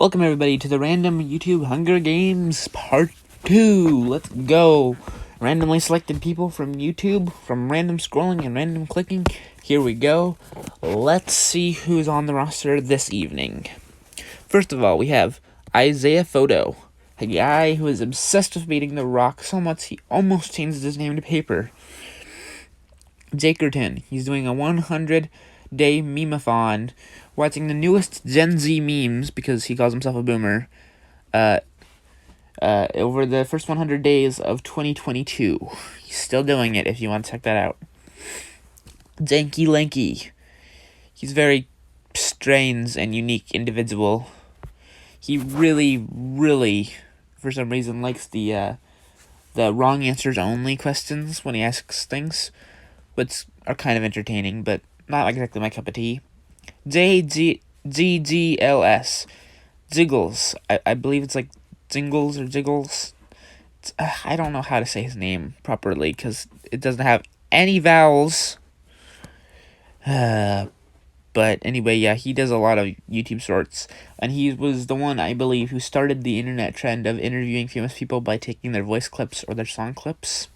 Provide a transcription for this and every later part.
Welcome everybody to the random YouTube Hunger Games Part 2. Let's go. Randomly selected people from YouTube, from random scrolling and random clicking. Here we go. Let's see who's on the roster this evening. First of all, we have Isaiah Photo, a guy who is obsessed with beating The Rock so much he almost changes his name to paper. Jakerton, he's doing a 100-day meme-a-thon, watching the newest Gen Z memes, because he calls himself a boomer, over the first 100 days of 2022. He's still doing it if you want to check that out. Janky Lanky, he's a very strange and unique individual. He really, for some reason, likes the wrong answers only questions when he asks things, which are kind of entertaining, but not exactly my cup of tea. JGGLS, Jiggles. I believe it's like Jingles or Jiggles. I don't know how to say his name properly because it doesn't have any vowels. But anyway, yeah, he does a lot of YouTube shorts, and he was the one, I believe, who started the internet trend of interviewing famous people by taking their voice clips or their song clips.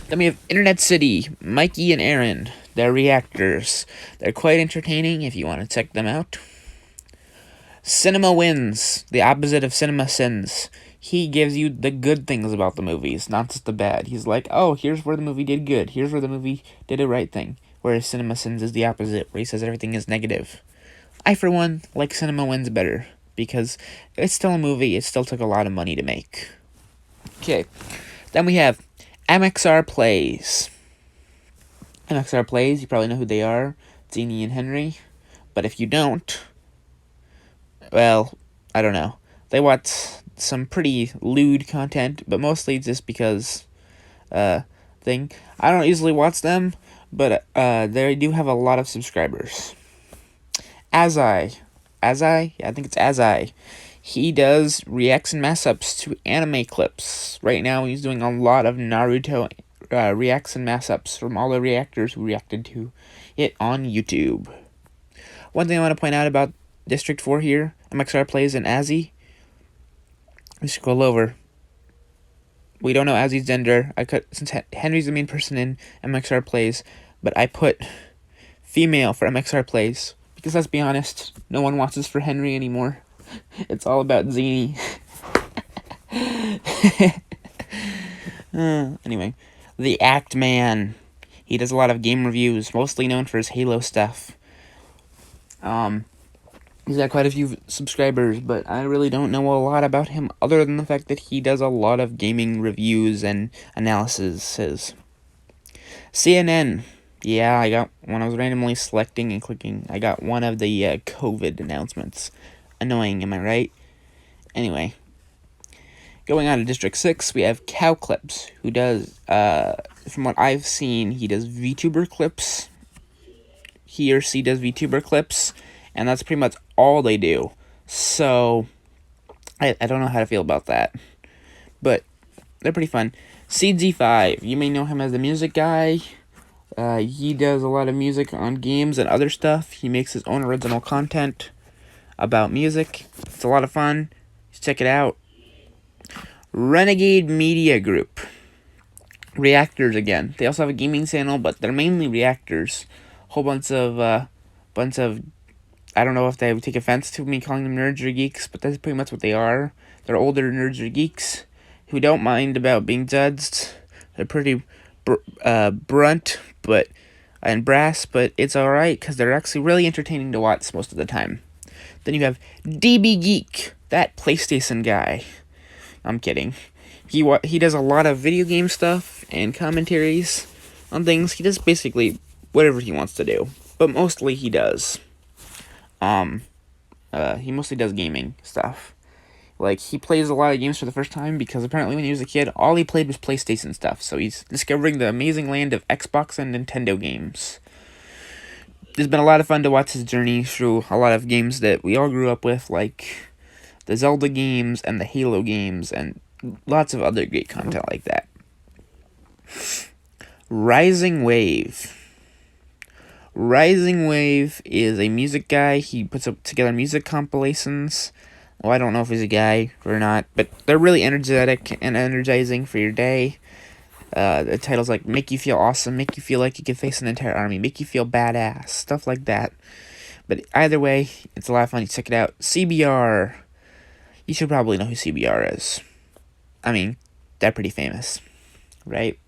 Then we have Internet City, Mikey and Aaron. They're reactors. They're quite entertaining if you want to check them out. Cinema Wins, the opposite of Cinema Sins. He gives you the good things about the movies, not just the bad. He's like, oh, here's where the movie did good. Here's where the movie did a right thing. Whereas Cinema Sins is the opposite, where he says everything is negative. I, for one, like Cinema Wins better, because it's still a movie. It still took a lot of money to make. Okay, then we have MXR Plays. MXR Plays, you probably know who they are, Jeannie and Henry. But if you don't, well, I don't know. They watch some pretty lewd content, but mostly just because, thing. I don't usually watch them, but they do have a lot of subscribers. Azai. Yeah, I think it's Azai. He does reacts and mash-ups to anime clips. Right now, he's doing a lot of Naruto reacts and mash-ups from all the reactors who reacted to it on YouTube. One thing I want to point out about District 4 here, MXR Plays and Azzy. We scroll over. We don't know Azzy's gender. Since Henry's the main person in MXR Plays, but I put female for MXR Plays because let's be honest, no one watches for Henry anymore. It's all about Zini. Anyway, the Act Man. He does a lot of game reviews, mostly known for his Halo stuff. He's got quite a few subscribers, but I really don't know a lot about him other than the fact that he does a lot of gaming reviews and analyses. CNN. Yeah, when I was randomly selecting and clicking, I got one of the COVID announcements. Annoying, am I right? Anyway, going on to District 6, we have Cow Clips, who does, from what I've seen, he does VTuber clips. He or she does VTuber clips, and that's pretty much all they do. So, I don't know how to feel about that. But, they're pretty fun. CG5, you may know him as the music guy. He does a lot of music on games and other stuff. He makes his own original content about music. It's a lot of fun. Just check it out. Renegade Media Group. Reactors again. They also have a gaming channel, but they're mainly reactors. Whole bunch of I don't know if they would take offense to me calling them nerds or geeks, but that's pretty much what they are. They're older nerds or geeks who don't mind about being judged. They're pretty brunt and brass, but it's alright because they're actually really entertaining to watch most of the time. Then you have DB Geek, that PlayStation guy. I'm kidding. He does a lot of video game stuff and commentaries on things. He does basically whatever he wants to do, but mostly he does. He mostly does gaming stuff. Like, he plays a lot of games for the first time because apparently when he was a kid, all he played was PlayStation stuff. So he's discovering the amazing land of Xbox and Nintendo games. It's been a lot of fun to watch his journey through a lot of games that we all grew up with, like the Zelda games and the Halo games and lots of other great content like that. Rising Wave. Rising Wave is a music guy. He puts up together music compilations. Well, I don't know if he's a guy or not, but they're really energetic and energizing for your day. The titles like make you feel awesome, make you feel like you could face an entire army, make you feel badass, stuff like that. But either way, it's a lot of fun. You check it out. CBR. You should probably know who CBR is. I mean, they're pretty famous, right?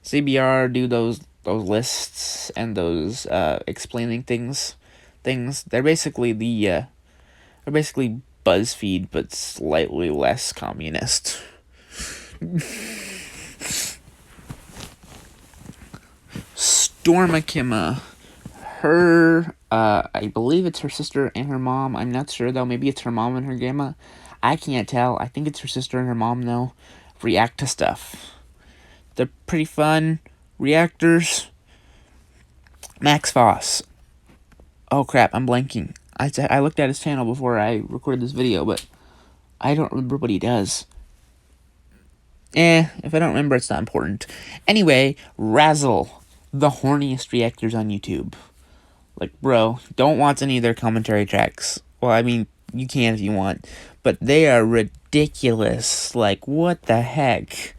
CBR do those lists and those explaining things. They're basically BuzzFeed, but slightly less communist. Storm Akima. Her, I believe it's her sister and her mom. I'm not sure, though. Maybe it's her mom and her grandma. I can't tell. I think it's her sister and her mom, though. React to stuff. They're pretty fun. Reactors. Max Voss. Oh, crap. I'm blanking. I looked at his channel before I recorded this video, but I don't remember what he does. If I don't remember, it's not important. Anyway, Razzle. The horniest reactors on YouTube. Like, bro, don't watch any of their commentary tracks. Well, I mean, you can if you want. But they are ridiculous. Like, what the heck?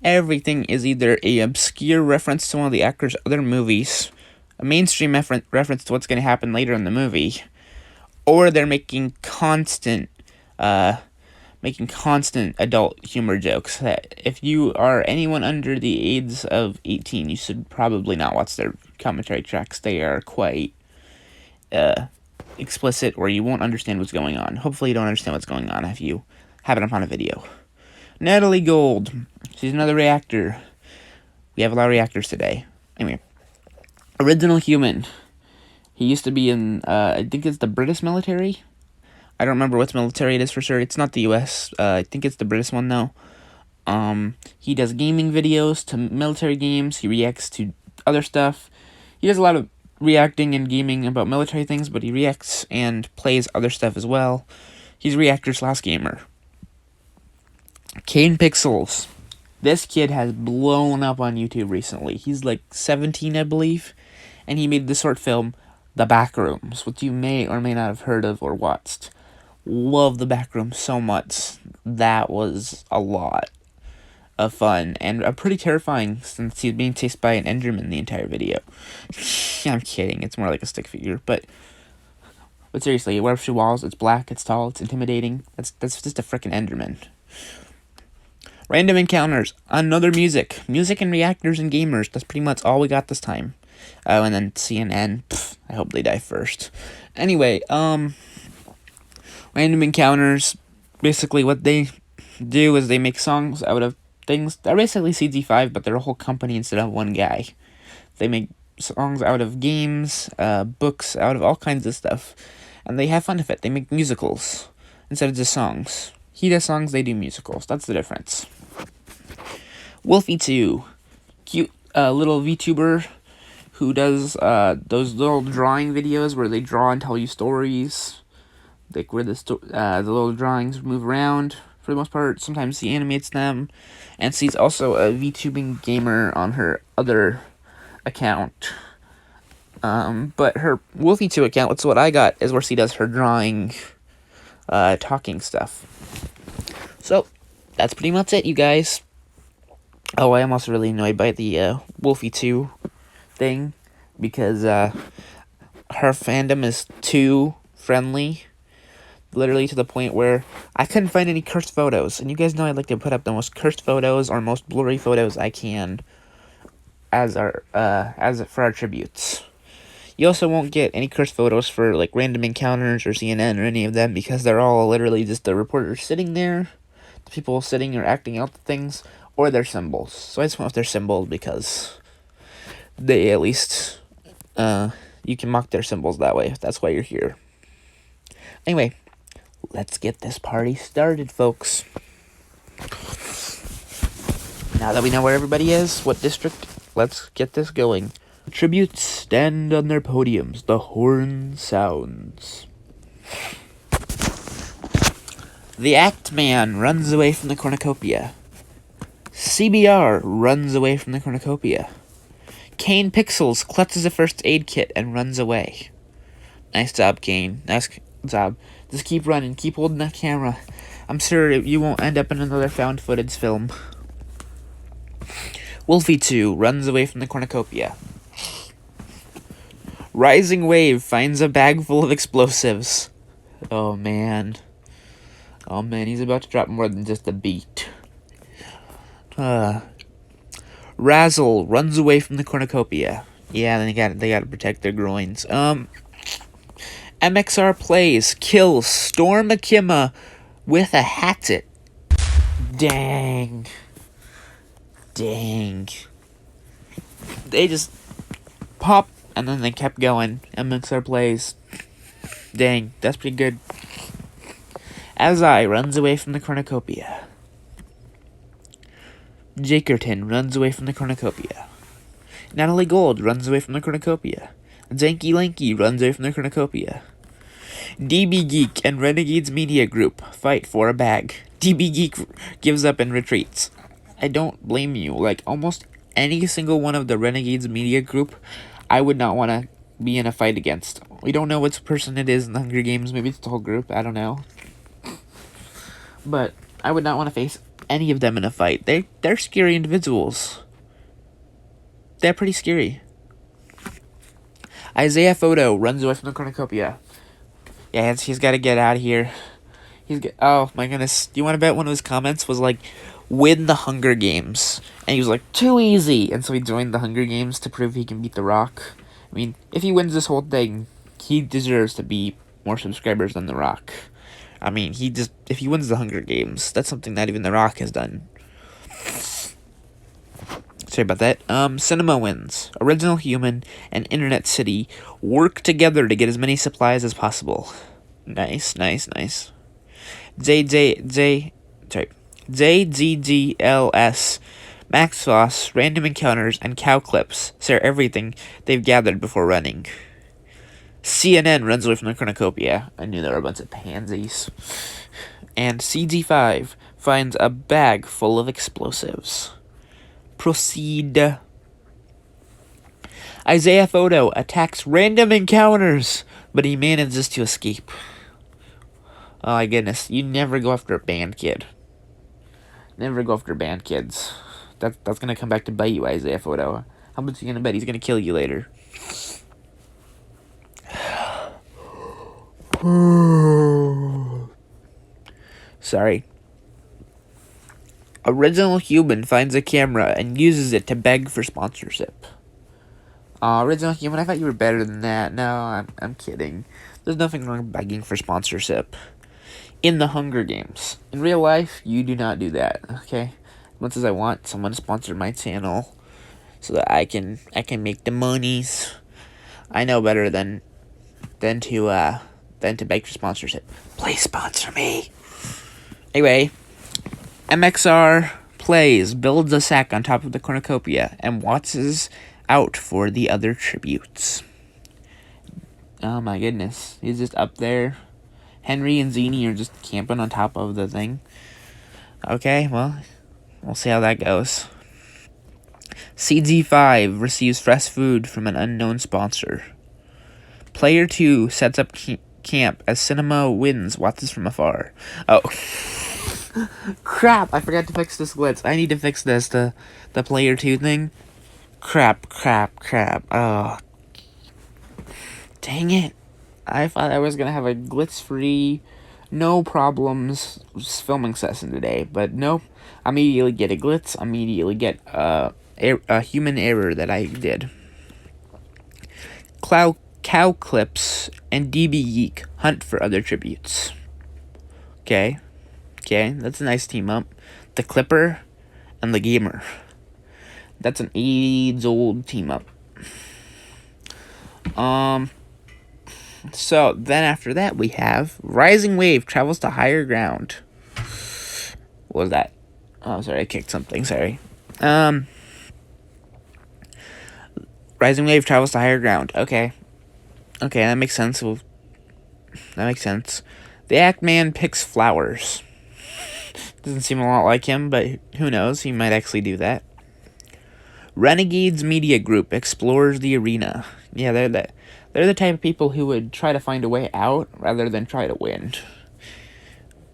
Everything is either a obscure reference to one of the actors' other movies, a mainstream reference to what's going to happen later in the movie, or they're making constant adult humor jokes that if you are anyone under the age of 18, you should probably not watch their commentary tracks. They are quite explicit, or you won't understand what's going on. Hopefully you don't understand what's going on if you have it up on a video. Natalie Gold. She's another reactor. We have a lot of reactors today. Anyway. Original Human. He used to be in, I think it's the British military. I don't remember what military it is for sure. It's not the US. I think it's the British one, though. He does gaming videos to military games. He reacts to other stuff. He does a lot of reacting and gaming about military things, but he reacts and plays other stuff as well. He's reactor/gamer. Kane Pixels. This kid has blown up on YouTube recently. He's like 17, I believe. And he made the short film, The Backrooms, which you may or may not have heard of or watched. Love The Backrooms so much. That was a lot of fun. And pretty terrifying since he's being chased by an Enderman the entire video. I'm kidding. It's more like a stick figure. But seriously, it wears through walls. It's black. It's tall. It's intimidating. That's just a freaking Enderman. Random Encounters, another music and reactors and gamers. That's pretty much all we got this time. And then CNN, I hope they die first. Anyway, Random Encounters, basically what they do is they make songs out of things. They're basically CG5, but they're a whole company instead of one guy. They make songs out of games, books, out of all kinds of stuff. And they have fun with it. They make musicals instead of just songs. He does songs, they do musicals. That's the difference. Wolfie2, cute little VTuber who does those little drawing videos where they draw and tell you stories. Like where the little drawings move around for the most part. Sometimes he animates them. And she's also a VTubing gamer on her other account. But her Wolfie2 account, which is what I got, is where she does her drawing, talking stuff. So, that's pretty much it, you guys. Oh, I am also really annoyed by the Wolfie2 thing, because her fandom is too friendly, literally to the point where I couldn't find any cursed photos, and you guys know I like to put up the most cursed photos or most blurry photos I can as for our tributes. You also won't get any cursed photos for like Random Encounters or CNN or any of them, because they're all literally just the reporters sitting there, the people sitting or acting out the things, or their symbols. So I just went with their symbols because they at least you can mock their symbols that way. That's why you're here. Anyway, let's get this party started, folks. Now that we know where everybody is, what district, let's get this going. Tributes stand on their podiums. The horn sounds. The Act Man runs away from the cornucopia. CBR runs away from the cornucopia. Kane Pixels clutches a first aid kit and runs away. Nice job, Kane. Nice job. Just keep running. Keep holding that camera. I'm sure you won't end up in another found footage film. Wolfie 2 runs away from the cornucopia. Rising Wave finds a bag full of explosives. Oh, man. Oh, man, he's about to drop more than just a beat. Razzle runs away from the cornucopia. Yeah, they gotta protect their groins. MXR plays kills Storm Akima with a hatchet. Dang. They just pop and then they kept going. MXR plays. Dang, that's pretty good. Azai runs away from the cornucopia. Jakerton runs away from the cornucopia. Natalie Gold runs away from the cornucopia. Zanky Lanky runs away from the cornucopia. DB Geek and Renegades Media Group fight for a bag. DB Geek gives up and retreats. I don't blame you. Like, almost any single one of the Renegades Media Group, I would not want to be in a fight against. We don't know which person it is in the Hunger Games. Maybe it's the whole group. I don't know. But I would not want to face any of them in a fight. They're scary individuals. They're pretty scary. Isaiah Photo runs away from the cornucopia. Yeah, he's got to get out of here. Oh my goodness. Do you want to bet one of his comments was like, win the Hunger Games? And he was like, too easy. And so he joined the Hunger Games to prove he can beat The Rock. I mean, if he wins this whole thing, he deserves to be more subscribers than The Rock. I mean, if he wins the Hunger Games, that's something that even The Rock has done. Sorry about that. Cinema Wins. Original Human and Internet City work together to get as many supplies as possible. Nice. JGGLS, Max Sauce, Random Encounters, and Cow Clips share everything they've gathered before running. CNN runs away from the cornucopia. I knew there were a bunch of pansies. And CG5 finds a bag full of explosives. Proceed. Isaiah Photo attacks Random Encounters, but he manages to escape. Oh my goodness, you never go after a band kid. Never go after band kids. That's gonna come back to bite you, Isaiah Photo. How much are you gonna bet he's gonna kill you later? Sorry. Original Human finds a camera and uses it to beg for sponsorship. Original Human, I thought you were better than that. No, I'm kidding. There's nothing wrong with begging for sponsorship. In the Hunger Games. In real life, you do not do that, okay? As much as I want someone to sponsor my channel so that I can make the monies, I know better than to beg for sponsorship. Please sponsor me. Anyway, MXR plays, builds a sack on top of the cornucopia, and watches out for the other tributes. Oh my goodness. He's just up there. Henry and Zini are just camping on top of the thing. Okay, well, we'll see how that goes. CG5 receives fresh food from an unknown sponsor. Player 2 sets up camp as Cinema Wins watches from afar. Oh. Crap, I forgot to fix this glitch. I need to fix this, the player 2 thing. Crap. Oh. Dang it. I thought I was going to have a glitch-free, no problems filming session today. But nope. I immediately get a glitch. I immediately get a human error that I did. Cow Clips and DB Geek hunt for other tributes. Okay, that's a nice team up. The Clipper and the Gamer. That's an age-old team up. So, then after that, we have Rising Wave travels to higher ground. What was that? Oh, sorry, I kicked something, sorry. Rising Wave travels to higher ground. Okay, that makes sense. That makes sense. The Act Man picks flowers. Doesn't seem a lot like him, but who knows? He might actually do that. Renegades Media Group explores the arena. Yeah, they're the type of people who would try to find a way out rather than try to win.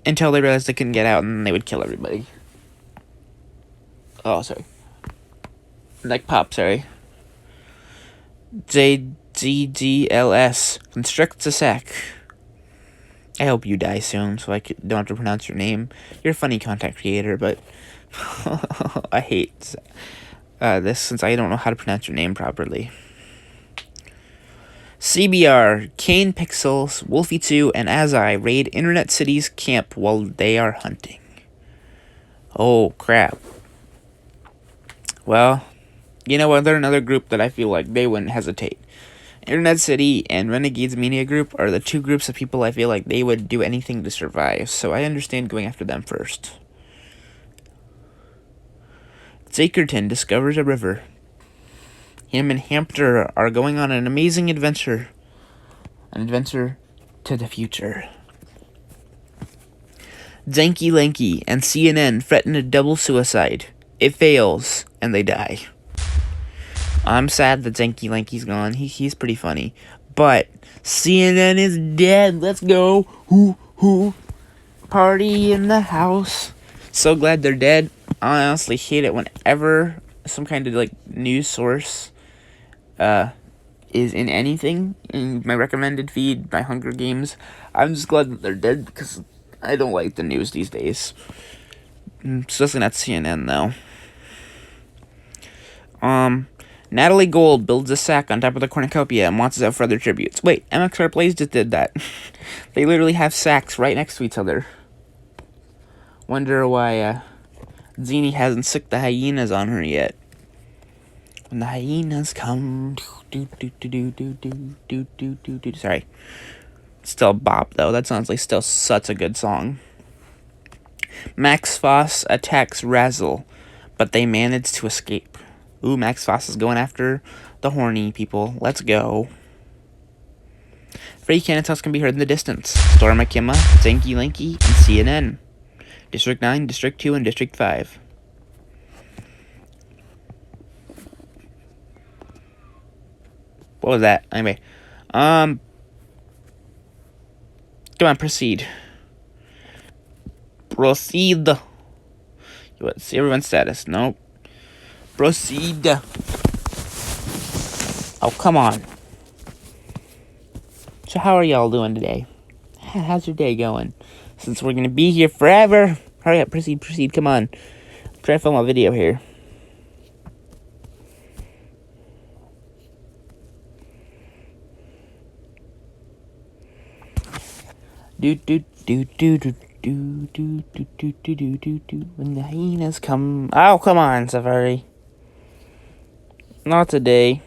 Until they realized they couldn't get out, and then they would kill everybody. Oh, sorry. Like pop, sorry. JGGLS constricts a sack. I hope you die soon, so I don't have to pronounce your name. You're a funny content creator, but I hate this since I don't know how to pronounce your name properly. CBR, Kane Pixels, Wolfie2, and Azai raid Internet City's camp while they are hunting. Oh, crap. Well, you know what? They're another group that I feel like they wouldn't hesitate. Internet City and Renegades Media Group are the two groups of people I feel like they would do anything to survive, so I understand going after them first. Zakerton discovers a river. Him and Hampter are going on an amazing adventure. An adventure to the future. Zanky Lanky and CNN threaten a double suicide. It fails, and they die. I'm sad that Zanky Lanky's gone. He's pretty funny. But CNN is dead. Let's go. Hoo. Party in the house. So glad they're dead. I honestly hate it whenever some kind of news source is in anything in my recommended feed, my Hunger Games. I'm just glad that they're dead because I don't like the news these days. Especially not CNN though. Natalie Gold builds a sack on top of the cornucopia and wants it out for other tributes. Wait, MXR Plays just did that. They literally have sacks right next to each other. Wonder why Zini hasn't sicked the hyenas on her yet. When the hyenas come, sorry, still a bop though. That sounds like still such a good song. Max Foss attacks Razzle, but they manage to escape. Ooh, Max Foss is going after the horny people. Let's go. Freddy Cannon's house can be heard in the distance. Storm Akima, Zanky Lanky, and CNN. District 9, District 2, and District 5. What was that? Anyway. Come on, proceed. Proceed. Let's see everyone's status. Nope. Proceed. Oh, come on. So how are y'all doing today? How's your day going? Since we're going to be here forever. Hurry up, proceed, come on. I'm trying to film a video here. When the hyenas come. Oh, come on, Safari. Not today.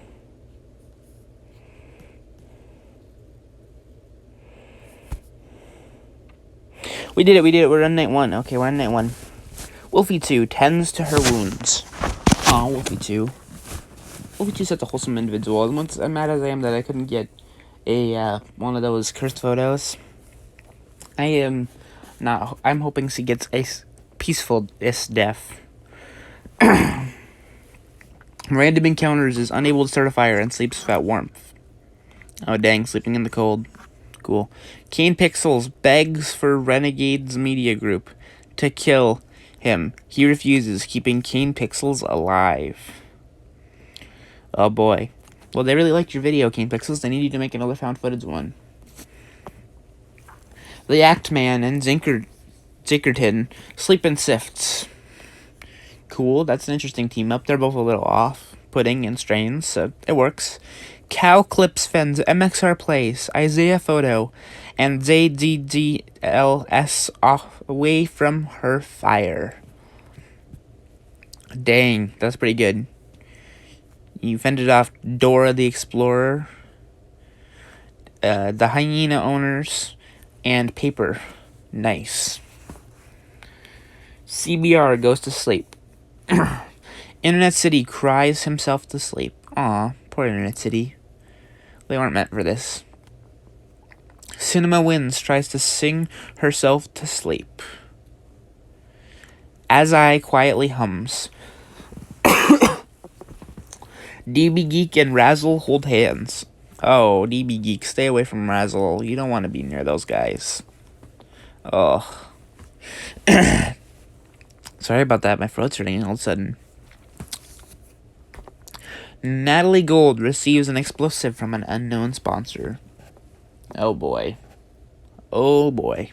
We did it. We're on night 1. Okay, we're on night 1. Wolfie2 tends to her wounds. Aw, Wolfie2. Wolfie2's such a wholesome individual. As mad as I am that I couldn't get a one of those cursed photos, I'm hoping she gets a peaceful death. Random Encounters is unable to start a fire and sleeps without warmth. Oh dang, sleeping in the cold. Cool. Kane Pixels begs for Renegades Media Group to kill him. He refuses, keeping Kane Pixels alive. Oh boy. Well, they really liked your video, Kane Pixels. They need you to make another found footage one. The Act Man and Zinkerton sleep in shifts. Cool, that's an interesting team up. They're both a little off-putting and strange, so it works. Cow Clips Fens, MXR Plays, Isaiah Photo, and JDGLS off away from her fire. Dang, that's pretty good. You fended off Dora the Explorer, the Hyena Owners, and Paper. Nice. CBR goes to sleep. Internet City cries himself to sleep. Aw, poor Internet City. They weren't meant for this. Cinema Wins tries to sing herself to sleep. As I quietly hums. DB Geek and Razzle hold hands. Oh, DB Geek, stay away from Razzle. You don't want to be near those guys. Oh. Sorry about that. My throat's hurting all of a sudden. Natalie Gold receives an explosive from an unknown sponsor. Oh boy. Oh boy.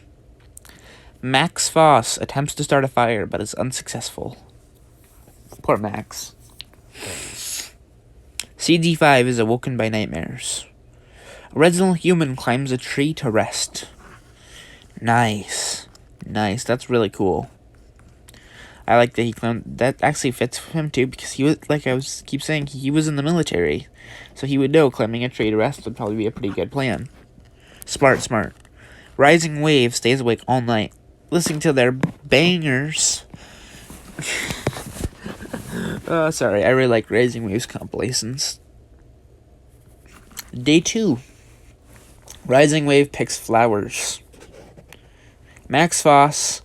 Max Foss attempts to start a fire but is unsuccessful. Poor Max. CG5 is awoken by nightmares. Original Human climbs a tree to rest. Nice. Nice. That's really cool. I like that he climbed. That actually fits him too, because he was, like I was keep saying, he was in the military, so he would know climbing a tree to rest would probably be a pretty good plan. Smart. Rising Wave stays awake all night, listening to their bangers. Sorry, I really like Rising Wave's compilations. Day 2. Rising Wave picks flowers. Max Foss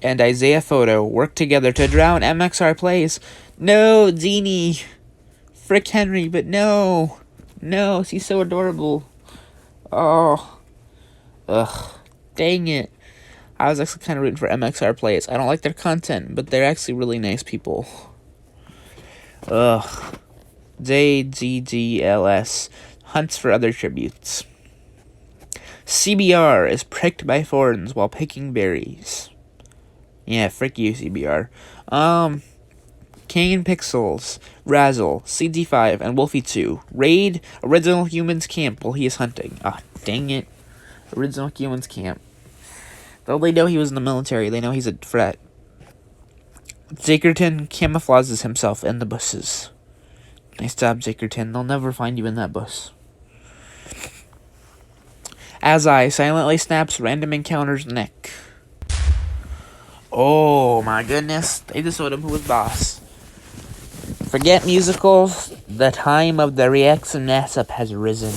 and Isaiah Photo work together to drown MXR Plays. No, Zini. Frick Henry, but no. No, she's so adorable. Oh. Ugh. Dang it. I was actually kind of rooting for MXR Plays. I don't like their content, but they're actually really nice people. Ugh. JGGLS hunts for other tributes. CBR is pricked by thorns while picking berries. Yeah, frick you, CBR. King Pixels, Razzle, CG5, and Wolfie2 raid Original Human's camp while he is hunting. Ah, dang it. Original Human's camp. Though they know he was in the military, they know he's a threat. Zakerton camouflages himself in the bushes. Nice job, Zakerton. They'll never find you in that bush. Azai silently snaps random encounter's neck. Oh my goodness, they just showed him who was boss. Forget musicals, the time of the reaction mess-up has risen.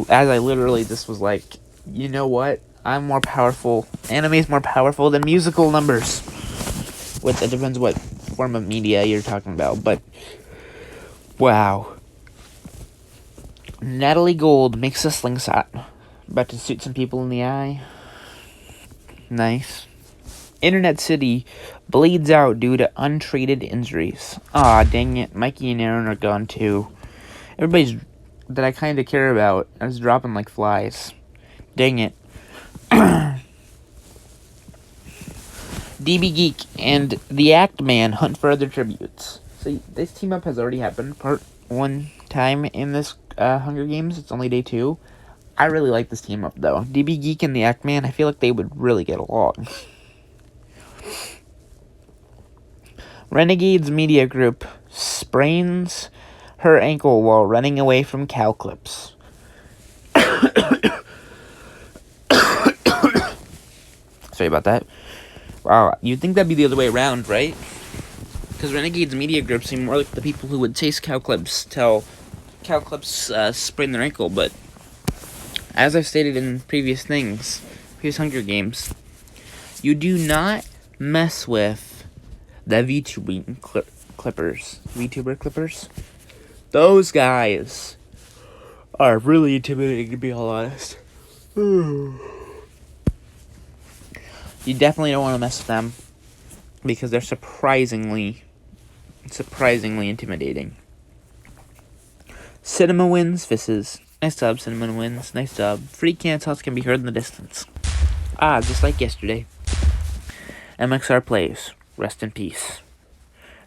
As I literally just was like, you know what? I'm more powerful. Anime's more powerful than musical numbers. It depends what form of media you're talking about, but wow. Natalie Gold makes a slingshot. About to shoot some people in the eye. Nice. Internet City bleeds out due to untreated injuries. Aw, dang it. Mikey and Aaron are gone too. Everybody's that I kind of care about is dropping like flies. Dang it. DB Geek and the Act Man hunt for other tributes. So this team up has already happened part 1 time in this Hunger Games. It's only day 2. I really like this team up though. DB Geek and the Act Man, I feel like they would really get along. Renegades Media Group sprains her ankle while running away from cow clips. Sorry about that. Wow, you'd think that'd be the other way around, right? Because Renegades Media Group seem more like the people who would chase cow clips till cow clips sprain their ankle, but as I've stated in previous Hunger Games, you do not mess with the VTuber clippers. Those guys are really intimidating, to be all honest. You definitely don't want to mess with them because they're surprisingly intimidating. Cinema wins, fisses. Nice job, Cinema wins. Nice job. Free can toss can be heard in the distance. Ah, just like yesterday. MXR plays. Rest in peace.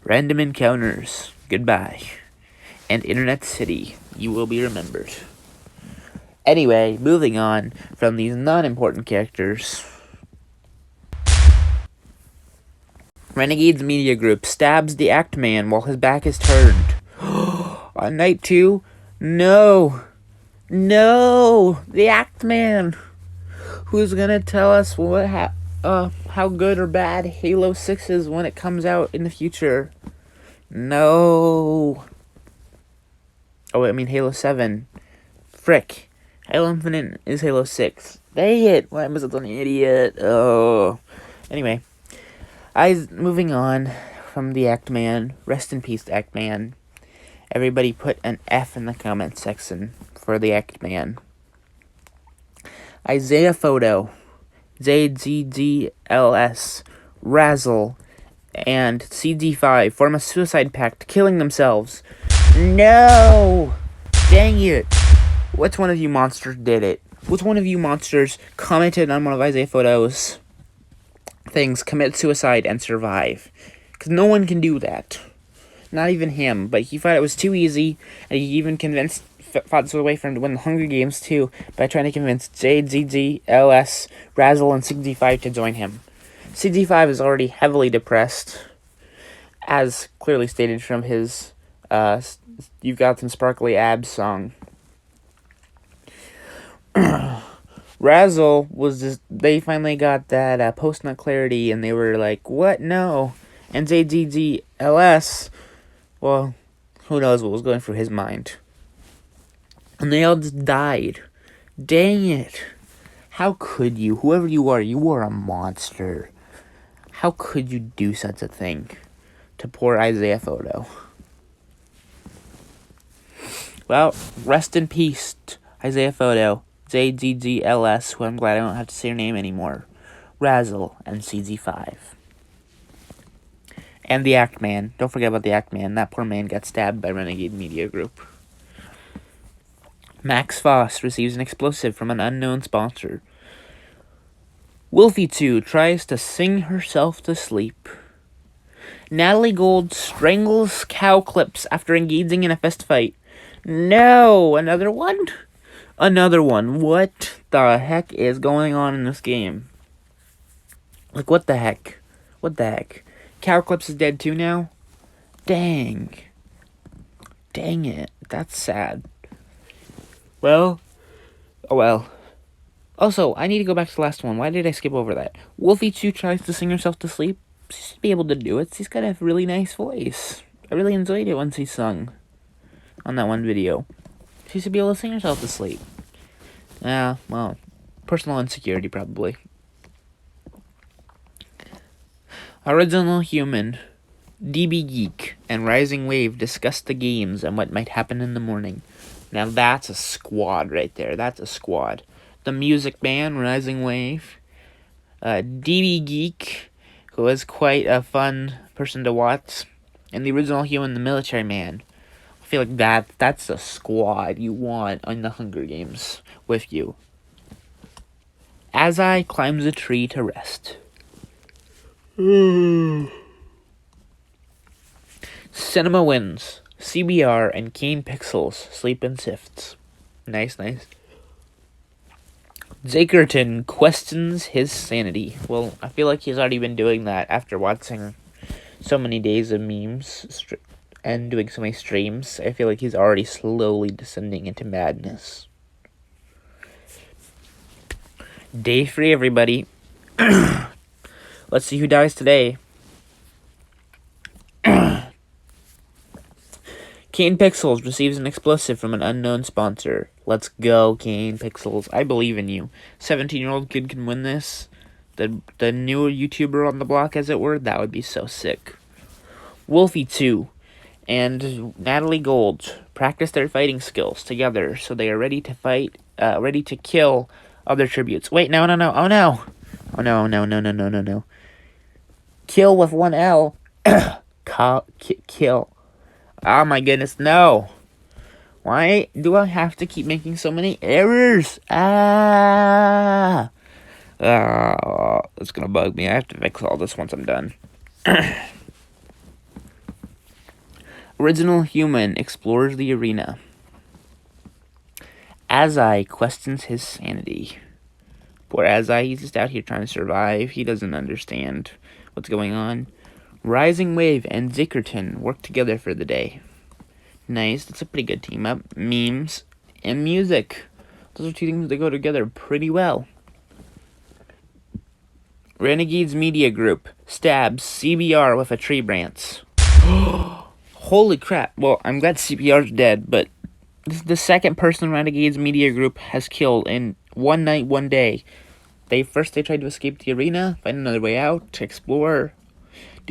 Random encounters. Goodbye. And Internet City. You will be remembered. Anyway, moving on from these non-important characters. Renegades Media Group stabs the Act Man while his back is turned. On night 2? No! The Act Man! Who's gonna tell us how good or bad Halo 6 is when it comes out in the future? No! Oh, I mean Halo 7. Frick. Halo Infinite is Halo 6. Dang it! Why am I such an idiot? Oh. Anyway. Moving on from the Act Man. Rest in peace, Act Man. Everybody put an F in the comment section for the Act Man. Isaiah Photo, ZZGLS, Razzle, and CD5 form a suicide pact, killing themselves. No! Dang it! Which one of you monsters did it? Which one of you monsters commented on one of Isaiah Photo's things, commit suicide and survive? Because no one can do that. Not even him, but he thought it was too easy, and he even fought his way for him to win the Hunger Games too, by trying to convince JZZ, LS, Razzle, and CD5 to join him. CD5 is already heavily depressed, as clearly stated from his You've Got Some Sparkly Abs song. Razzle was just, they finally got that post-nut clarity, and they were like, what? No. And JZZLS, well, who knows what was going through his mind. And they all just died. Dang it. How could you? Whoever you are a monster. How could you do such a thing to poor Isaiah Photo? Well, rest in peace, Isaiah Photo, JZGLS, who I'm glad I don't have to say your name anymore, Razzle, and CZ5. And the Act Man. Don't forget about the Act Man. That poor man got stabbed by Renegade Media Group. Max Foss receives an explosive from an unknown sponsor. Wolfie 2 tries to sing herself to sleep. Natalie Gold strangles cow clips after engaging in a fist fight. No! Another one? Another one. What the heck is going on in this game? Like, what the heck? What the heck? Cow Clips is dead too now? Dang. Dang it. That's sad. Well. Oh well. Also, I need to go back to the last one. Why did I skip over that? Wolfie 2 tries to sing herself to sleep. She should be able to do it. She's got a really nice voice. I really enjoyed it when she sung on that one video. She should be able to sing herself to sleep. Well, personal insecurity probably. Original Human, DB Geek, and Rising Wave discuss the games and what might happen in the morning. Now that's a squad right there. That's a squad. The Music Man, Rising Wave, DB Geek, who is quite a fun person to watch, and the Original Human, the Military Man. I feel like that's the squad you want on the Hunger Games with you. As I climbs a tree to rest. Cinema wins. CBR and Kane Pixels sleep in shifts. Nice. Zakerton questions his sanity. Well, I feel like he's already been doing that after watching so many days of memes and doing so many streams. I feel like he's already slowly descending into madness. Day 3, everybody. Let's see who dies today. Kane Pixels receives an explosive from an unknown sponsor. Let's go, Kane Pixels. I believe in you. 17-year-old kid can win this. The new YouTuber on the block, as it were. That would be so sick. Wolfie 2 and Natalie Gold practice their fighting skills together, so they are ready to fight, ready to kill other tributes. Wait, no. Oh, no. Oh, no. Kill with one L. Kill. Oh my goodness, no. Why do I have to keep making so many errors? It's gonna bug me. I have to fix all this once I'm done. Original Human explores the arena. Azai questions his sanity. Poor Azai, he's just out here trying to survive. He doesn't understand what's going on. Rising Wave and Zakerton work together for the day. Nice, that's a pretty good team up. Memes and music. Those are two things that go together pretty well. Renegades Media Group stabs CBR with a tree branch. Holy crap. Well, I'm glad CBR's dead, but this is the second person Renegades Media Group has killed in one night, one day. They tried to escape the arena, find another way out, to explore,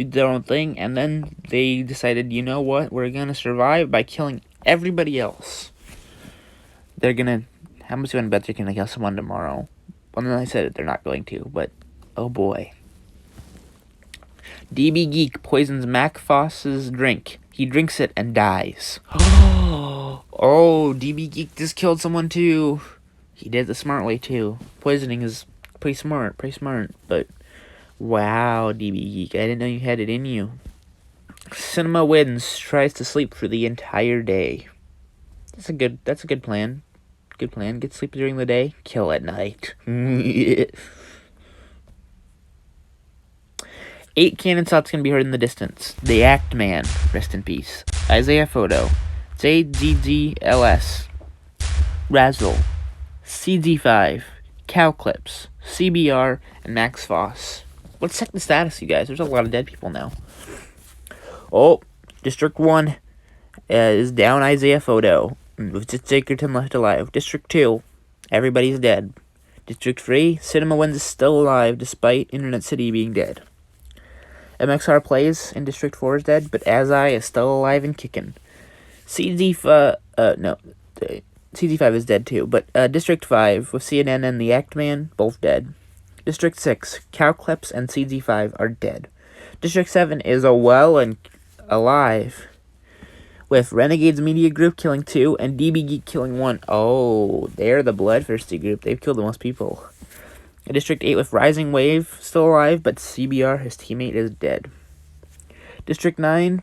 do their own thing, and then they decided, you know what, we're gonna survive by killing everybody else. They're gonna, how much you wanna bet they're gonna kill someone tomorrow? Well, then I said they're not going to, but oh boy. DB Geek poisons Mac Foss's drink. He drinks it and dies. Oh, DB Geek just killed someone too. He did it the smart way too. Poisoning is pretty smart, but wow, DB Geek, I didn't know you had it in you. Cinema wins, tries to sleep for the entire day. That's a good plan. Good plan. Get sleep during the day, kill at night. 8 cannon shots can be heard in the distance. The Act Man, rest in peace. Isaiah Photo, JGGLS, Razzle, CG5, Cow Clips, CBR, and Max Foss. Let's check the status, you guys. There's a lot of dead people now. Oh, District 1 is down Isaiah Photo, with just Jakerton left alive. District 2, everybody's dead. District 3, Cinema Wins is still alive despite Internet City being dead. MXR Plays in District 4 is dead, but Azai is still alive and kicking. CG5 is dead too, but District 5 with CNN and the Act Man, both dead. District 6, Cowclips and CG5 are dead. District 7 is well and alive, with Renegades Media Group killing 2 and DB Geek killing 1. Oh, they're the Bloodthirsty group. They've killed the most people. District 8 with Rising Wave still alive, but CBR, his teammate, is dead. District 9,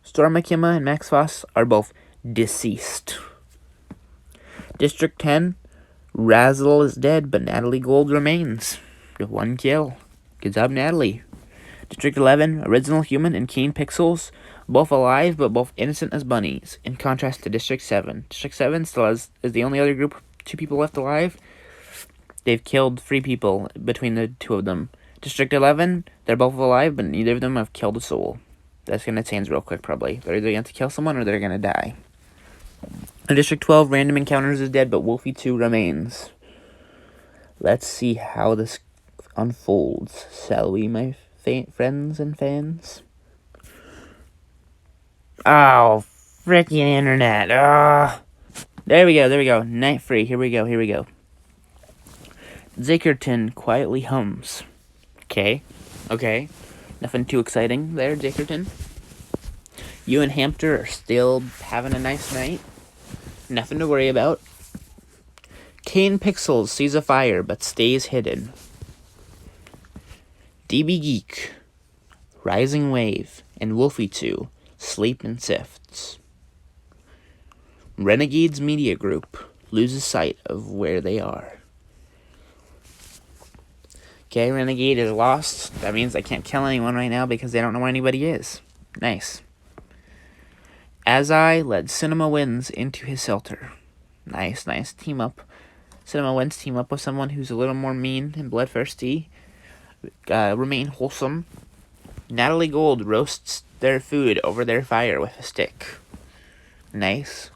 Storm Akima and Max Foss are both deceased. District 10, Razzle is dead, but Natalie Gold remains. 1 kill. Good job, Natalie. District 11, Original Human and Keen Pixels, both alive, but both innocent as bunnies, in contrast to District 7. District 7 still is the only other group, 2 people left alive. They've killed 3 people between the 2 of them. District 11, they're both alive, but neither of them have killed a soul. That's going to change real quick, probably. They're either going to kill someone or they're going to die. In District 12, Random Encounters is dead, but Wolfie 2 remains. Let's see how this unfolds. Shall we, my friends and fans? Oh, freaking internet. There we go. Night free. Here we go. Jakerton quietly hums. Okay. Nothing too exciting there, Jakerton. You and Hampter are still having a nice night. Nothing to worry about. Kane Pixels sees a fire but stays hidden. DB Geek, Rising Wave, and Wolfie 2 sleep in shifts. Renegades Media Group loses sight of where they are. Okay, Renegade is lost. That means I can't kill anyone right now because they don't know where anybody is. Nice. Azai led Cinema Wins into his shelter. Nice. Team up. Cinema Wins team up with someone who's a little more mean and bloodthirsty. Remain wholesome. Natalie Gold roasts their food over their fire with a stick. Nice.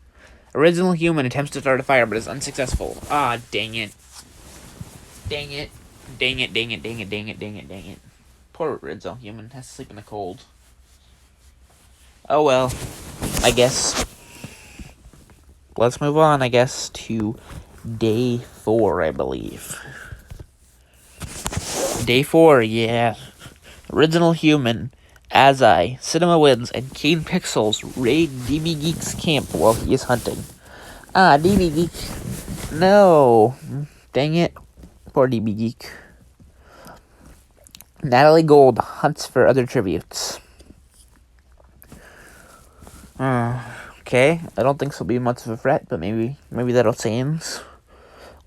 Original Human attempts to start a fire but is unsuccessful. Ah, dang it. Dang it. Poor Original Human has to sleep in the cold. Oh well, I guess. Let's move on, I guess, to Day 4, I believe. Day 4, yeah. Original Human, Azai, Cinema Wins, and Keen Pixels raid DB Geek's camp while he is hunting. Ah, DB Geek. No. Dang it. Poor DB Geek. Natalie Gold hunts for other tributes. Okay, I don't think this will be much of a threat, but maybe that'll change.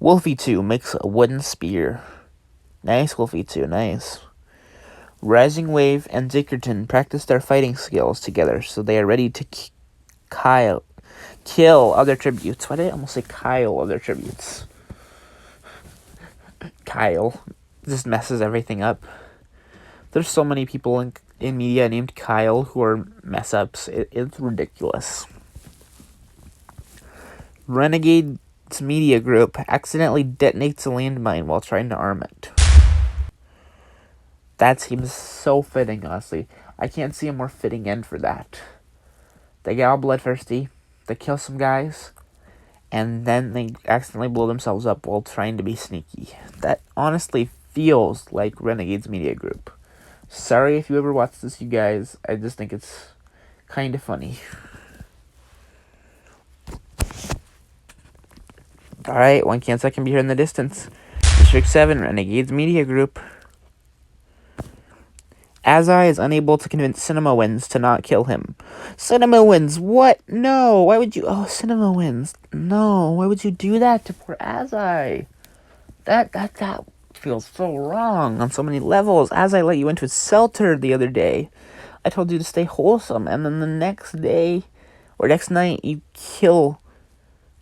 Wolfie 2 makes a wooden spear. Nice, Wolfie 2, nice. Rising Wave and Dickerton practice their fighting skills together, so they are ready to kill other tributes. Why did I almost say Kyle other tributes? Kyle. Just messes everything up. There's so many people in media named Kyle who are mess-ups. It's ridiculous. Renegade's Media Group accidentally detonates a landmine while trying to arm it. That seems so fitting, honestly. I can't see a more fitting end for that. They get all bloodthirsty, they kill some guys, and then they accidentally blow themselves up while trying to be sneaky. That honestly feels like Renegades Media Group. Sorry if you ever watched this, you guys. I just think it's kind of funny. Alright, one cancer can be heard in the distance. District 7, Renegades Media Group. Azai is unable to convince Cinema Wins to not kill him. Cinema Wins, what? No, why would you... Oh, Cinema Wins. No, why would you do that to poor Azai? That feels so wrong on so many levels. Azai let you into his shelter the other day. I told you to stay wholesome, and then the next day, or next night, you kill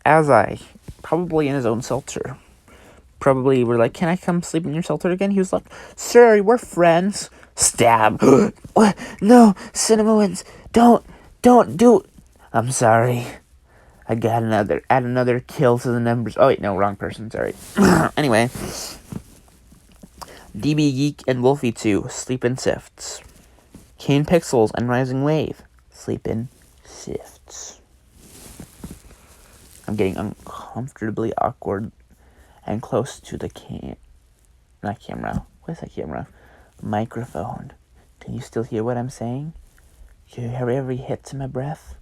Azai. Probably in his own shelter. Probably were like, can I come sleep in your shelter again? He was like, sir, we're friends. Stab. What? No, Cinema Wins. Don't do. I'm sorry. I got add another kill to the numbers. Oh wait, no, wrong person. Sorry. Anyway, DB Geek and Wolfie 2 sleep in shifts. Kane Pixels and Rising Wave sleep in shifts. I'm getting uncomfortably awkward and close to the not camera. What is that camera? Microphone. Can you still hear what I'm saying? Can you hear every hit to my breath?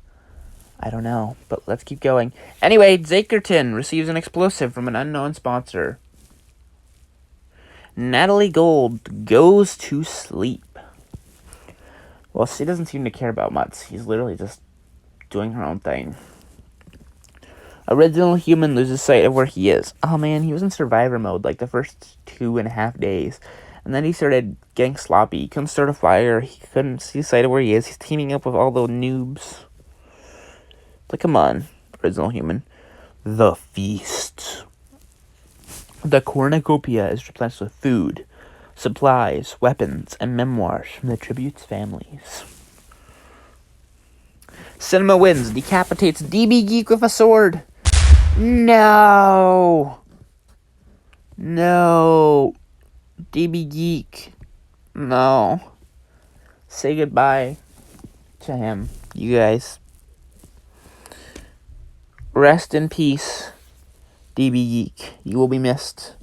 I don't know, but let's keep going. Anyway, Zakerton receives an explosive from an unknown sponsor. Natalie Gold goes to sleep. Well, she doesn't seem to care about much. She's literally just doing her own thing. Original Human loses sight of where he is. Oh man, he was in survivor mode like the first 2.5 days. And then he started getting sloppy. He couldn't start a fire. He couldn't see sight of where he is. He's teaming up with all the noobs. Like, come on, Original Human. The feast. The cornucopia is replenished with food, supplies, weapons, and memoirs from the tribute's families. Cinema Wins decapitates DB Geek with a sword. No. DB Geek. No. Say goodbye to him, you guys. Rest in peace, DB Geek. You will be missed.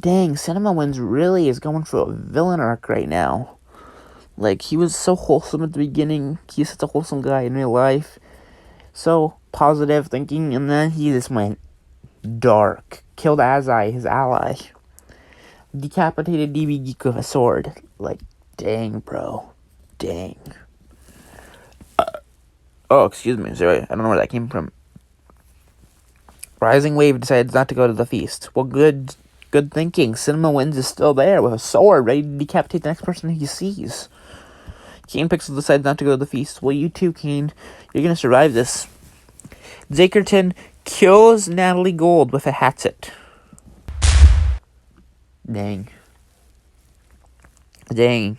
Dang, Cinema Wins really is going through a villain arc right now. Like, he was so wholesome at the beginning. He's such a wholesome guy in real life. So positive thinking, and then he just went dark. Killed Azai, his ally. Decapitated DB Geek with a sword. Like, dang, bro. Dang. Oh, excuse me. Sorry. I don't know where that came from. Rising Wave decides not to go to the feast. Well, good thinking. Cinema Wins is still there with a sword, ready to decapitate the next person he sees. Kane Pixel decides not to go to the feast. Well, you too, Kane. You're gonna survive this. Zakerton kills Natalie Gold with a hatchet. Dang,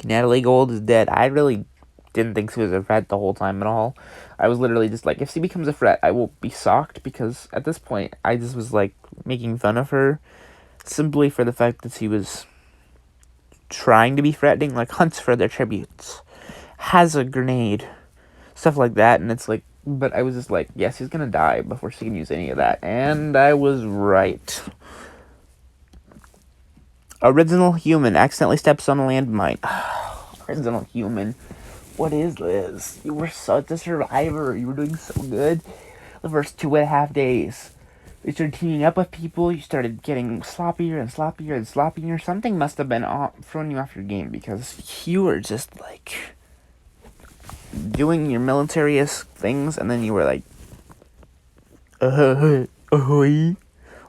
Natalie Gold is dead. I really didn't think she was a threat the whole time at all. I was literally just like, if she becomes a threat, I will be shocked, because at this point, I just was like making fun of her simply for the fact that she was trying to be threatening, like hunts for their tributes, has a grenade, stuff like that, and it's like, but I was just like, yes, he's gonna die before she can use any of that, and I was right. Original Human accidentally steps on a landmine. Original Human. What is this? You were such a survivor. You were doing so good the first 2.5 days. You started teaming up with people. You started getting sloppier and sloppier and sloppier. Something must have been throwing you off your game, because you were just like doing your military-esque things, and then you were like,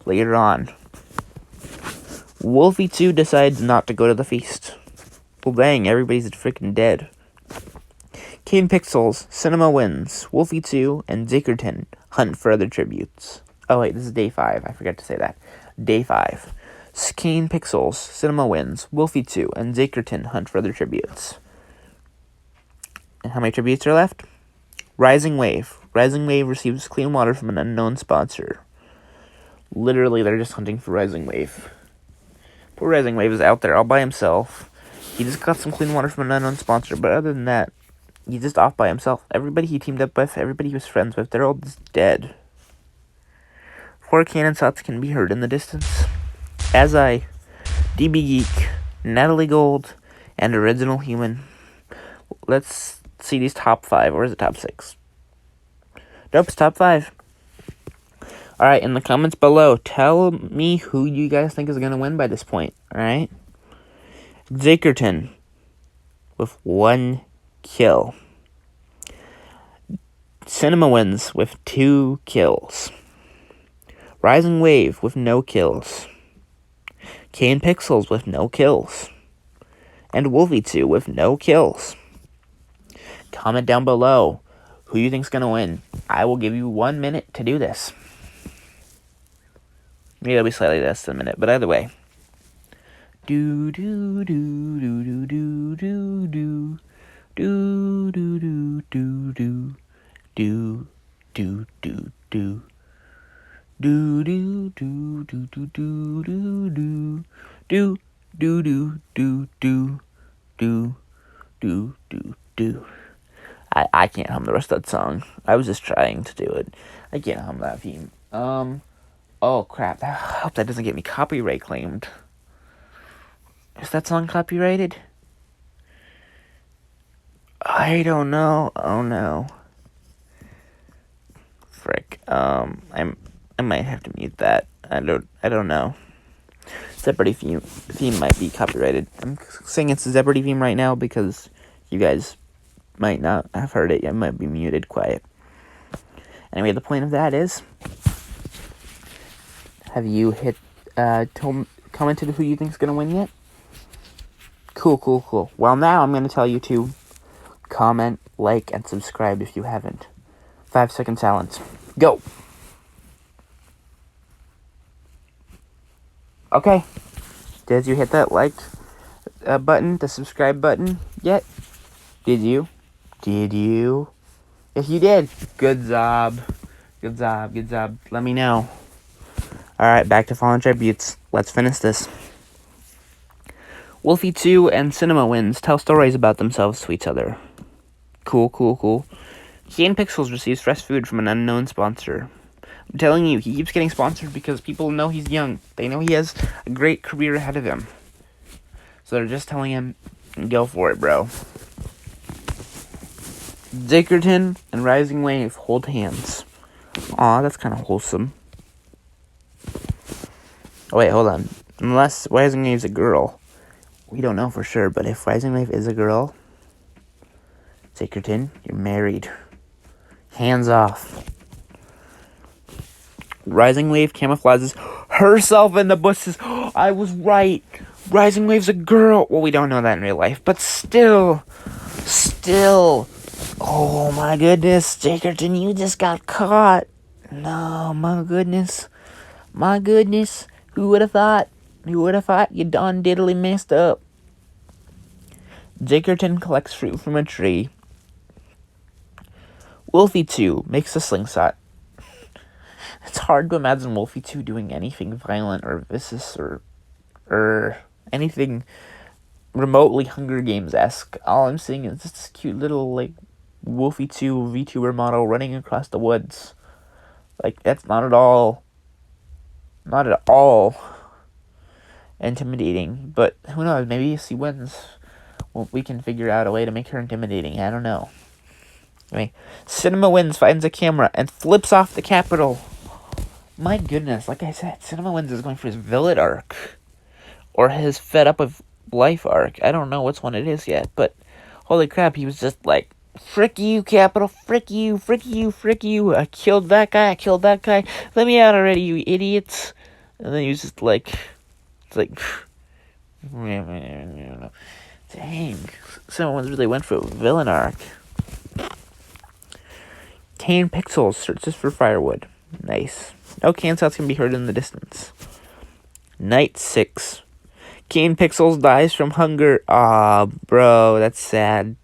later on. Wolfie 2 decides not to go to the feast. Well, dang, everybody's freaking dead. Kane Pixels, Cinema Wins, Wolfie 2, and Zakerton hunt for other tributes. Oh wait, this is day 5. I forgot to say that. Day 5. Kane Pixels, Cinema Wins, Wolfie 2, and Zakerton hunt for other tributes. And how many tributes are left? Rising Wave. Rising Wave receives clean water from an unknown sponsor. Literally, they're just hunting for Rising Wave. Poor Rising Wave is out there all by himself. He just got some clean water from an unknown sponsor, but other than that, he's just off by himself. Everybody he teamed up with, everybody he was friends with, they're all just dead. 4 cannon shots can be heard in the distance. As I, DB Geek, Natalie Gold, and Original Human. Let's see these top 5. Or is it top 6? Nope, it's top 5. Alright, in the comments below, tell me who you guys think is going to win by this point. Alright? Zakerton with 1 kill. Cinema wins with 2 kills. Rising Wave with no kills. Kane Pixels with no kills. And Wolfie2 with no kills. Comment down below who you think's gonna win. I will give you 1 minute to do this. Maybe it'll be slightly less than a minute, but either way. Do do do do do do do do do do do do do do do do. Do do do do do do do do do do do do do do do do. I can't hum the rest of that song. I was just trying to do it. I can't hum that theme. Oh crap! I hope that doesn't get me copyright claimed. Is that song copyrighted? I don't know. Oh no. Frick. I might have to mute that. I don't know. Zeopardy theme might be copyrighted. I'm saying it's a Zeopardy theme right now because you guys might not have heard it. It might be muted quiet. Anyway, the point of that is, have you commented who you think is gonna win yet? Cool. Well, now I'm gonna tell you to comment, like, and subscribe if you haven't. 5-second silence. Go. Okay. Did you hit that like button, the subscribe button yet? Did you? If you did, good job. Let me know. Alright, back to Fallen Tributes. Let's finish this. Wolfie2 and Cinema Wins tell stories about themselves to each other. Cool. Kane Pixels receives fresh food from an unknown sponsor. I'm telling you, he keeps getting sponsored because people know he's young. They know he has a great career ahead of him. So they're just telling him, go for it, bro. Zakerton and Rising Wave hold hands. Aw, that's kind of wholesome. Oh, wait, hold on. Unless Rising Wave's a girl. We don't know for sure, but if Rising Wave is a girl, Zakerton, you're married. Hands off. Rising Wave camouflages herself in the bushes. I was right. Rising Wave's a girl. Well, we don't know that in real life, but still. Oh my goodness, Zakerton, you just got caught. No, my goodness. Who would have thought? You done diddly messed up. Zakerton collects fruit from a tree. Wolfie2 makes a slingshot. It's hard to imagine Wolfie2 doing anything violent or vicious or anything remotely Hunger Games-esque. All I'm seeing is just this cute little, like, Wolfie2 VTuber model running across the woods. Like, that's not at all intimidating. But who knows, maybe if she wins, well, we can figure out a way to make her intimidating. I don't know. Anyway, Cinema Wins finds a camera and flips off the Capitol. My goodness, like I said, Cinema Wins is going for his villain arc. Or his fed up with life arc. I don't know which one it is yet, but holy crap, he was just like, frick you, Capitol, frick you. I killed that guy. Let me out already, you idiots. And then he was just like, it's like, dang, someone really went for a villain arc. Kane Pixels searches for firewood. Nice. No can shots can be heard in the distance. Night 6. Kane Pixels dies from hunger. Aw, bro, that's sad.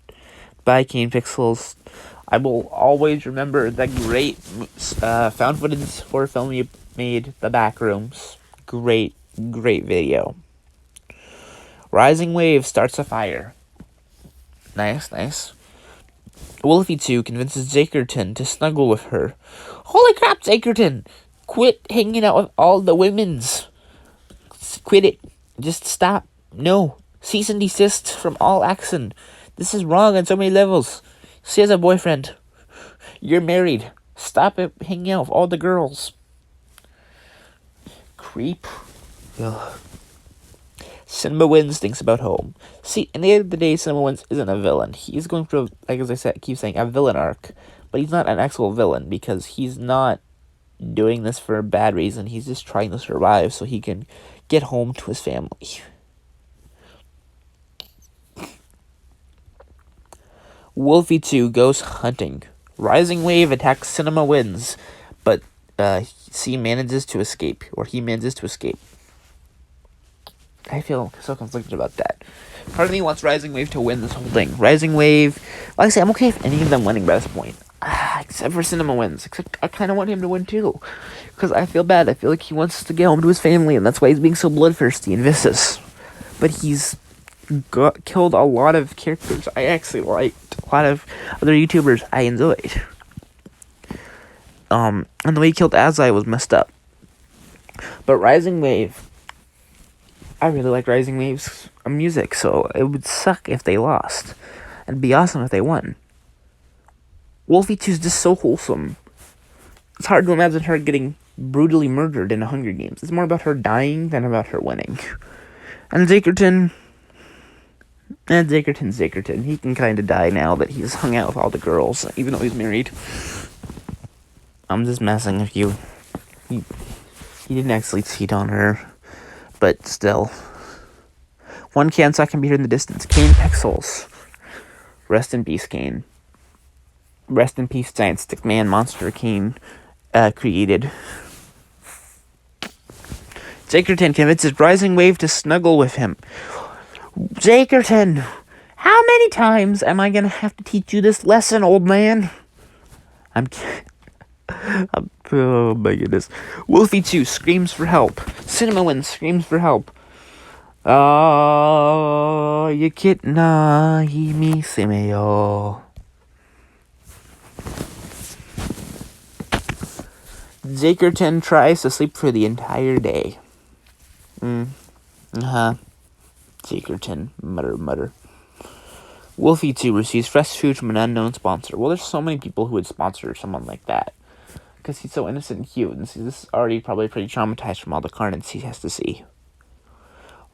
Bye, Kane Pixels. I will always remember that great found footage horror film you made, The Backrooms. Great video. Rising Wave starts a fire. Nice, nice. Wolfie 2 convinces Zakerton to snuggle with her. Holy crap, Zakerton! Quit hanging out with all the women's. Quit it. Just stop. No. Cease and desist from all action. This is wrong on so many levels. She has a boyfriend. You're married. Stop it hanging out with all the girls. Creep. Ugh. Cinema Wins thinks about home. See, in the end of the day, Cinema Wins isn't a villain. He's going through, like as I said, keep saying, a villain arc. But he's not an actual villain because he's not doing this for a bad reason. He's just trying to survive so he can get home to his family. Wolfie 2 goes hunting. Rising Wave attacks Cinema Wins, but he manages to escape. I feel so conflicted about that. Part of me wants Rising Wave to win this whole thing. Rising Wave, like I say, I'm okay if any of them winning by this point. Except for Cinema Wins. Except I kind of want him to win too. Because I feel bad. I feel like he wants to get home to his family, and that's why he's being so bloodthirsty and vicious. But he's killed a lot of characters I actually liked. A lot of other YouTubers I enjoyed. And the way he killed Azai was messed up. But Rising Wave, I really like Rising Wave's music, so it would suck if they lost. It'd be awesome if they won. Wolfie 2's just so wholesome. It's hard to imagine her getting brutally murdered in a Hunger Games. It's more about her dying than about her winning. And Zakerton's Zakerton. He can kind of die now that he's hung out with all the girls, even though he's married. I'm just messing with you. He didn't actually cheat on her, but still. One cancer I can be heard in the distance. Kane Pixels. Rest in peace, Kane. Rest in peace, giant stick man monster Kane created. Zakerton convinces Rising Wave to snuggle with him. Zakerton, how many times am I gonna have to teach you this lesson, old man? Oh my goodness. Wolfie 2 screams for help. Cinema Wins screams for help. Oh, you kitna himi semeyo. Zakerton tries to sleep for the entire day. Zakerton, mutter. Wolfie 2 receives fresh food from an unknown sponsor. Well, there's so many people who would sponsor someone like that. Because he's so innocent and cute, and this is already probably pretty traumatized from all the carnage he has to see.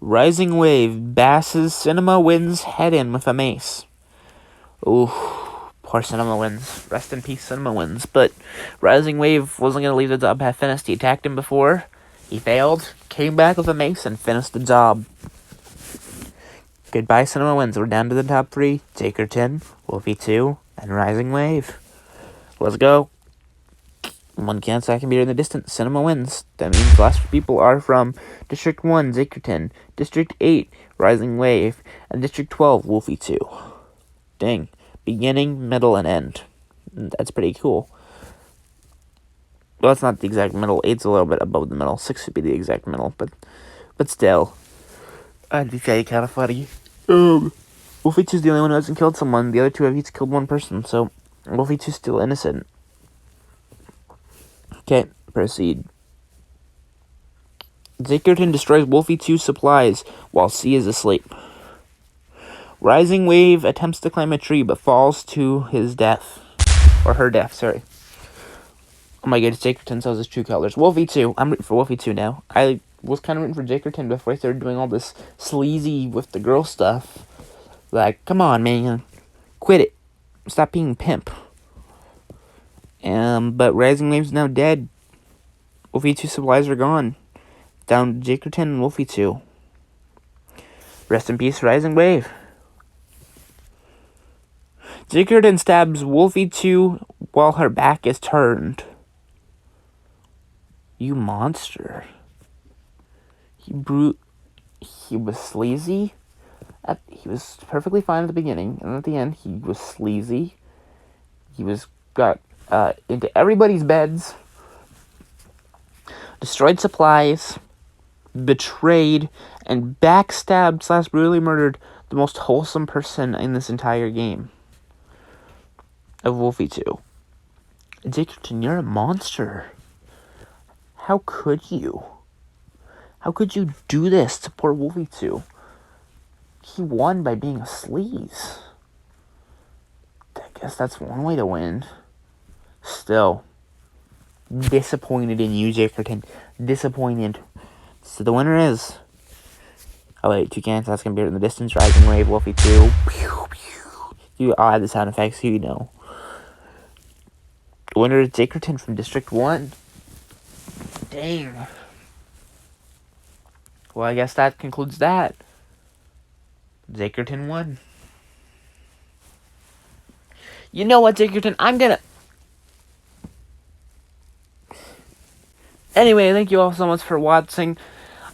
Rising Wave bashes Cinema Wins head in with a mace. Ooh, poor Cinema Wins. Rest in peace, Cinema Wins. But Rising Wave wasn't going to leave the job half finished. He attacked him before. He failed, came back with a mace, and finished the job. Goodbye, Cinema Wins. We're down to the top 3. Zakerton, Wolfie 2, and Rising Wave. Let's go. One cancer I can be in the distance. Cinema Wins. That means the last 4 people are from District 1, Zakerton, District 8, Rising Wave, and District 12, Wolfie 2. Dang. Beginning, middle, and end. That's pretty cool. Well, it's not the exact middle. 8's a little bit above the middle. 6 would be the exact middle, but still. I'd be kind of funny. Wolfie 2's the only one who hasn't killed someone. The other 2 have each killed one person, so Wolfie 2's still innocent. Okay, proceed. Zakerton destroys Wolfie 2's supplies while C is asleep. Rising Wave attempts to climb a tree but falls to his death. Or her death, sorry. Oh my goodness, Zakerton shows his true colors. Wolfie 2. I'm rooting for Wolfie 2 now. I was kind of rooting for Zakerton before I started doing all this sleazy with the girl stuff. Like, come on, man. Quit it. Stop being pimp. But Rising Wave's now dead. Wolfie 2 supplies are gone. Down to Zakerton and Wolfie 2. Rest in peace, Rising Wave. Zakerton stabs Wolfie 2 while her back is turned. You monster. He was sleazy. He was perfectly fine at the beginning, and at the end, he was sleazy. He got into everybody's beds, destroyed supplies, betrayed, and backstabbed / brutally murdered the most wholesome person in this entire game of Wolfie 2. Dickerton, you're a monster. How could you? How could you do this to poor Wolfie 2? He won by being a sleaze. I guess that's one way to win. Still, disappointed in you, Dickerton. Disappointed. So the winner is... Oh wait, Toucan, that's gonna be in the distance. Rising Wave, Wolfie 2. Pew, pew. I'll add the sound effects so you know. The winner is Dickerton from District 1. Dang. Well, I guess that concludes that. Dickerton won. You know what, Dickerton? I'm gonna... Anyway, thank you all so much for watching.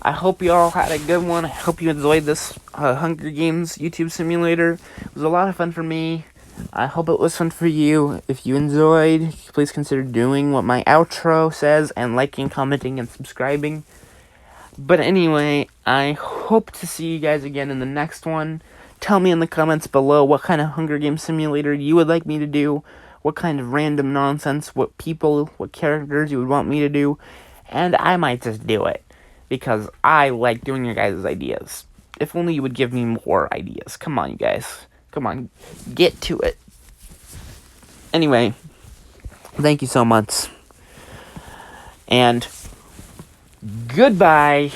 I hope you all had a good one. I hope you enjoyed this Hunger Games YouTube simulator. It was a lot of fun for me. I hope it was fun for you. If you enjoyed, please consider doing what my outro says and liking, commenting, and subscribing. But anyway, I hope to see you guys again in the next one. Tell me in the comments below what kind of Hunger Games simulator you would like me to do. What kind of random nonsense, what characters you would want me to do. And I might just do it. Because I like doing your guys' ideas. If only you would give me more ideas. Come on, you guys. Come on. Get to it. Anyway. Thank you so much. And goodbye.